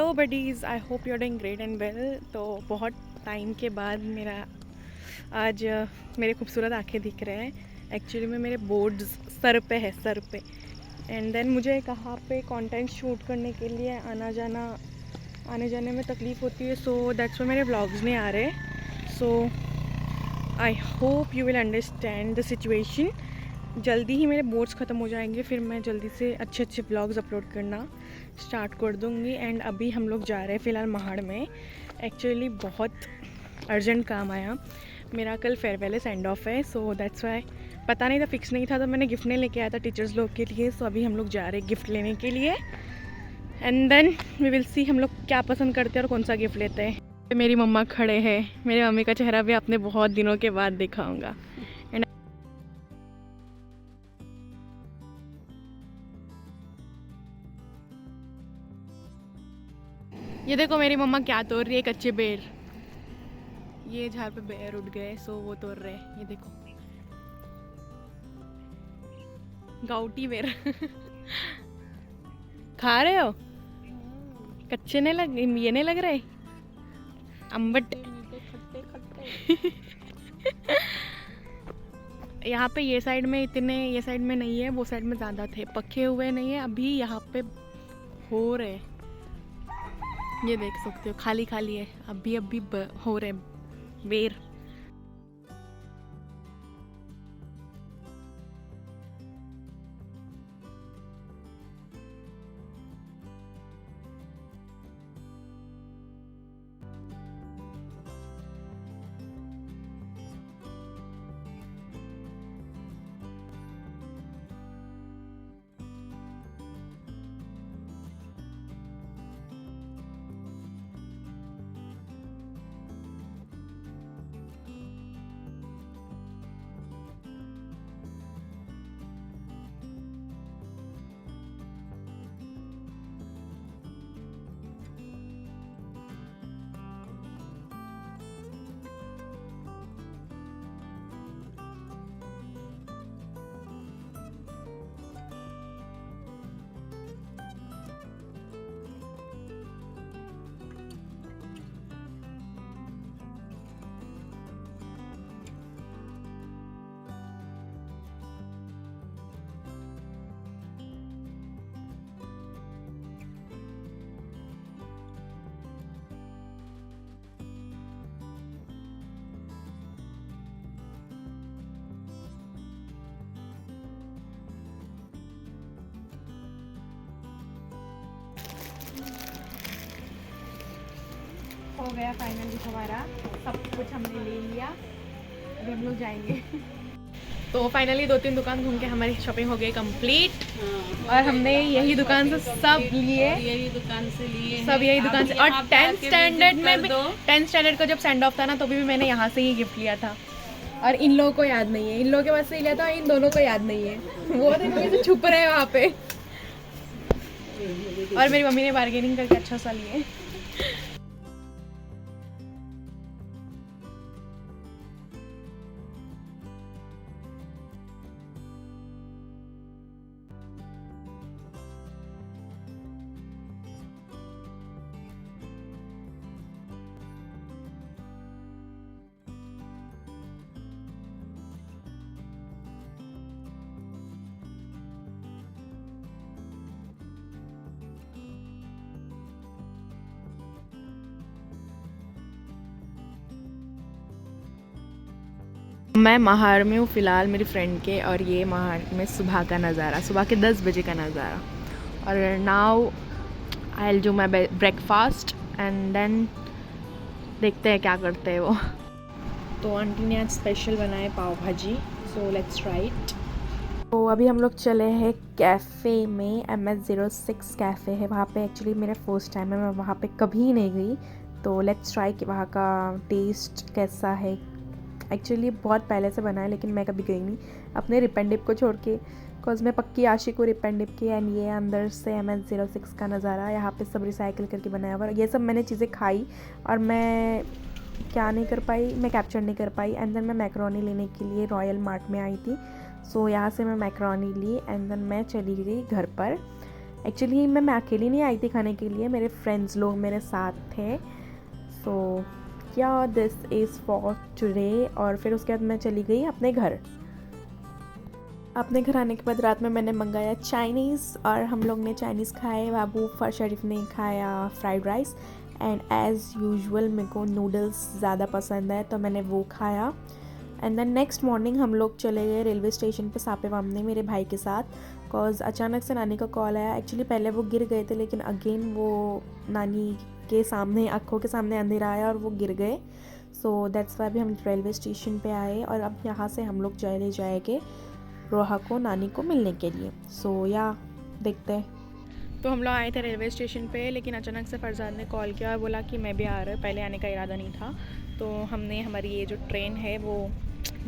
Hello buddies, I hope you are doing great and well. तो बहुत time के बाद आज मेरे खूबसूरत आंखें दिख रहे हैं। एक्चुअली में मेरे बोर्ड्स सर पे है, सर पे। एंड देन मुझे कहाँ पे कंटेंट शूट करने के लिए आने जाने में तकलीफ़ होती है, सो दैट्स व्हाई मेरे व्लॉग्स नहीं आ रहे। So I hope you will understand the situation. जल्दी ही मेरे बोर्ड्स ख़त्म हो जाएंगे, फिर मैं जल्दी से अच्छे अच्छे व्लॉग्स अपलोड करना स्टार्ट कर दूँगी। एंड अभी हम लोग जा रहे हैं फ़िलहाल महाड़ में। एक्चुअली बहुत अर्जेंट काम आया। मेरा कल फेयरवेल है, सेंड ऑफ है, सो दैट्स वाई। पता नहीं था, फिक्स नहीं था, तो मैंने गिफ्ट नहीं लेके आया था टीचर्स लोग के लिए। सो अभी हम लोग जा रहे हैं गिफ्ट लेने के लिए। And then we will see हम लोग क्या पसंद करते हैं और कौन सा गिफ्ट लेते हैं। मेरी मम्मा खड़े हैं। मेरी मम्मी का चेहरा भी आपने बहुत दिनों के बाद देखा होगा। ये देखो मेरी मम्मा क्या तोड़ रही है, कच्चे बेर। ये झाड़ पे बेर उठ गए, सो वो तोड़ रहे हैं। ये देखो गाउटी बेर खा रहे हो? कच्चे नहीं लग, ये नहीं लग रहे अम्बट यहाँ पे ये साइड में नहीं है, वो साइड में ज़्यादा थे, पके हुए नहीं है अभी। यहाँ पे हो रहे, ये देख सकते हो, खाली खाली है अभी हो रहे बेर। हो गया फाइनली हमारा सब कुछ, हमने ले लिया। अभी हम लोग जाएंगे तो फाइनली 2-3 दुकान घूम के हमारी शॉपिंग हो गई कंप्लीट। और हमने यही दुकान से सब लिए, यही दुकान से लिए सब यही दुकान से। और 10th स्टैंडर्ड में भी, 10th स्टैंडर्ड का जब सेंड ऑफ था ना, तो भी मैंने यहाँ से ही गिफ्ट लिया था। और इन लोगों को याद नहीं है, इन लोगों के पास से लिया था, इन दोनों को याद नहीं है। वो देखो कैसे छुप रहे हैं वहाँ पे। और मेरी मम्मी ने बार्गेनिंग करके अच्छा सा लिए। मैं महाड़ में हूँ फ़िलहाल मेरी फ्रेंड के, और ये महाड़ में सुबह का नज़ारा, सुबह के 10 बजे का नज़ारा। और now I will do my breakfast and then देखते हैं क्या करते हैं वो। तो आंटी ने आज स्पेशल बनाए पाव भाजी, सो लेट्स ट्राई इट। तो अभी हम लोग चले हैं कैफ़े में, MS06 कैफ़े है वहाँ पे। एक्चुअली मेरा फर्स्ट टाइम है, मैं वहाँ पे कभी नहीं गई। तो लेट्स ट्राई कि वहाँ का टेस्ट कैसा है। एक्चुअली बहुत पहले से बना है, लेकिन मैं कभी गई नहीं अपने रिप एंड डिप को छोड़ के, बिकॉज मैं पक्की आशिक हूँ रिप एंड डिप की। एंड ये अंदर से MS06 का नज़ारा, यहाँ पे सब रिसाइकिल करके बनाया हुआ। ये सब मैंने चीज़ें खाई और मैं क्या नहीं कर पाई, मैं कैप्चर नहीं कर पाई। एंड देन मैं मैक्रोनी लेने के लिए रॉयल मार्ट में आई थी। सो यहाँ से मैं मैक्रोनी ली एंड देन मैं चली गई घर पर। एक्चुअली मैं अकेली नहीं आई थी खाने के लिए, मेरे फ्रेंड्स लोग मेरे साथ थे। सो या दिस इज़ फॉर टुडे। और फिर उसके बाद मैं चली गई अपने घर। अपने घर आने के बाद रात में मैंने मंगाया चाइनीज़ और हम लोग ने चाइनीज़ खाए। बाबू शरीफ ने खाया fried rice and as usual मेरे को नूडल्स ज़्यादा पसंद है तो मैंने वो खाया। एंड देन नेक्स्ट मॉर्निंग हम लोग चले गए रेलवे स्टेशन पे सापे वामने मेरे भाई के साथ, बिकॉज अचानक से नानी का कॉल आया। एक्चुअली पहले वो गिर गए थे लेकिन अगेन वो नानी के सामने आँखों के सामने अंधेरा आया और वो गिर गए। सो दैट्स वाई भी हम रेलवे स्टेशन पे आए और अब यहाँ से हम लोग चले जाएंगे रोहा को नानी को मिलने के लिए। सो या देखते हैं। तो हम लोग आए थे रेलवे स्टेशन पे लेकिन अचानक से फरजाद ने कॉल किया और बोला कि मैं भी आ रहा, पहले आने का इरादा नहीं था। तो हमने हमारी ये जो ट्रेन है वो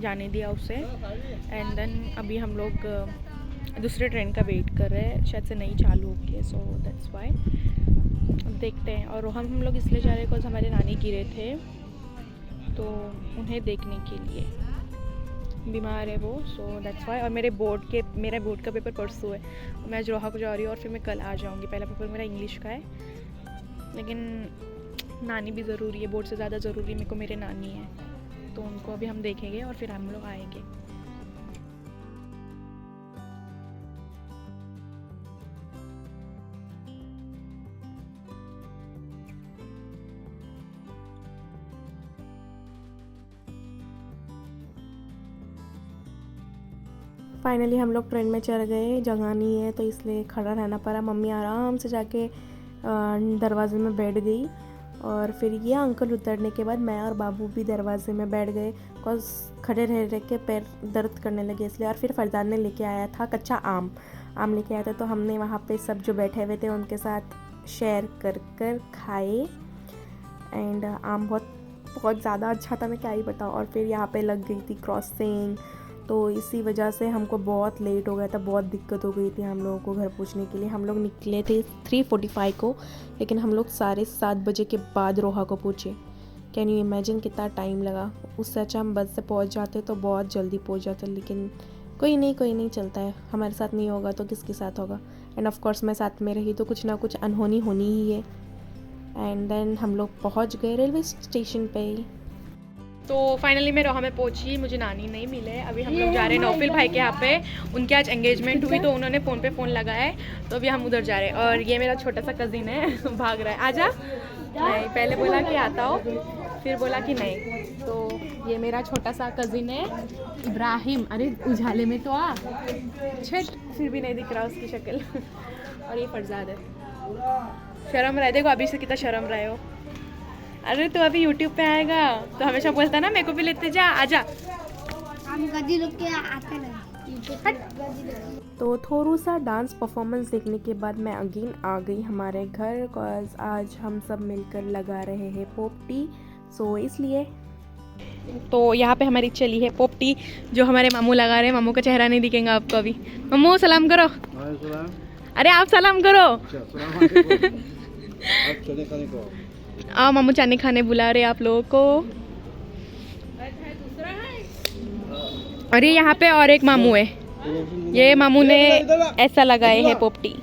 जाने दिया उसे। एंड देन अभी हम लोग दूसरे ट्रेन का वेट कर रहे हैं, शायद से नई चालू होगी है। सो दैट्स वाई अब देखते हैं। और हम लोग इसलिए जा रहे हैं बिकॉज हमारे नानी गिरे थे तो उन्हें देखने के लिए, बीमार है वो। So that's why. और मेरा बोर्ड का पेपर परसों है, मैं आज रोहा को जा रही हूँ और फिर मैं कल आ जाऊँगी। पहला पेपर मेरा इंग्लिश का है लेकिन नानी भी ज़रूरी है, बोर्ड से ज़्यादा ज़रूरी मेरे को मेरे नानी है, तो उनको अभी हम देखेंगे और फिर हम लोग आएंगे। फाइनली हम लोग ट्रेन में चढ़ गए, जगह नहीं है तो इसलिए खड़ा रहना पड़ा। मम्मी आराम से जाके दरवाजे में बैठ गई और फिर ये अंकल उतरने के बाद मैं और बाबू भी दरवाजे में बैठ गए बिकॉज खड़े रह के पैर दर्द करने लगे इसलिए। और फिर फरजाद ने लेके आया था कच्चा आम लेके आया था तो हमने वहाँ पे सब जो बैठे हुए थे उनके साथ शेयर कर खाए। एंड आम बहुत ज़्यादा अच्छा था, मैं क्या ही बताऊँ। और फिर यहाँ पे लग गई थी क्रॉसिंग तो इसी वजह से हमको बहुत लेट हो गया था, बहुत दिक्कत हो गई थी हम लोगों को घर पहुंचने के लिए। हम लोग निकले थे 3:45 को लेकिन हम लोग 7:30 बजे के बाद रोहा को पहुँचे। कैन यू इमेजिन कितना टाइम लगा। उससे अच्छा हम बस से पहुँच जाते तो बहुत जल्दी पहुँच जाते, लेकिन कोई नहीं चलता है। हमारे साथ नहीं होगा तो किसके साथ होगा। एंड ऑफ कोर्स मैं साथ में रही तो कुछ ना कुछ अनहोनी होनी ही है। एंड देन हम लोग पहुँच गए रेलवे स्टेशन पे। तो फाइनली मैं रोहा में पहुंची, मुझे नानी नहीं मिले। अभी हम लोग जा रहे हैं नौफिल भाई के यहाँ पे, उनके आज एंगेजमेंट हुई तो उन्होंने फ़ोन पे फ़ोन लगाया है तो अभी हम उधर जा रहे हैं। और ये मेरा छोटा सा कज़िन है भाग रहा है, आजा। नहीं, पहले बोला कि आता हो फिर बोला कि नहीं। तो ये मेरा छोटा सा कज़िन है इब्राहिम। अरे उजाले में तो आ छट, फिर भी नहीं दिख रहा उसकी शक्ल। और ये फरजाद है, शर्म रहे, देखो अभी से कितना शर्म रहे हो। अरे तो अभी YouTube पे आएगा तो हमेशा बोलता ना मेरे को भी लेते जा, आजा। हम गद्दी लोग के आते नहीं। तो थोड़ा सा डांस परफॉर्मेंस देखने के बाद मैं अगेन आ गई हमारे घर, बिकॉज आज हम सब मिलकर लगा रहे हैं पोपटी। सो इसलिए तो यहाँ पे हमारी चली है पोपटी जो हमारे मामू लगा रहे हैं। मामू का चेहरा नहीं दिखेगा आपको अभी। मामू सलाम करो। अरे आप सलाम करो। आओ मामू चाने खाने बुला रहे आप लोगों को। अरे यहाँ पे और एक मामू है, ये मामू ने ऐसा लगाए है पोपटी।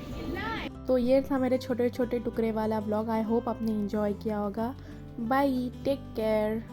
तो ये था मेरे छोटे छोटे टुकड़े वाला ब्लॉग। आई होप आपने एंजॉय किया होगा। Bye, take care.